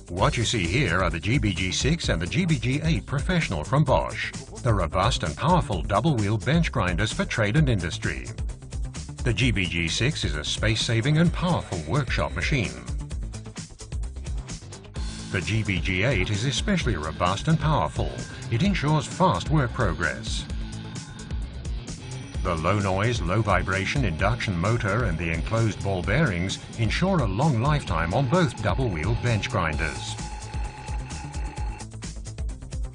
What you see here are the GBG6 and the GBG8 Professional from Bosch, the robust and powerful double-wheel bench grinders for trade and industry. The GBG6 is a space-saving and powerful workshop machine. The GBG8 is especially robust and powerful. It ensures fast work progress. The low-noise, low-vibration induction motor and the enclosed ball bearings ensure a long lifetime on both double-wheel bench grinders.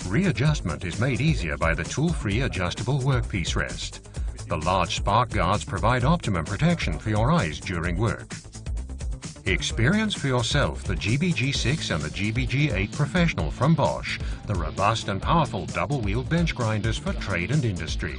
Readjustment is made easier by the tool-free adjustable workpiece rest. The large spark guards provide optimum protection for your eyes during work. Experience for yourself the GBG6 and the GBG8 Professional from Bosch, the robust and powerful double-wheel bench grinders for trade and industry.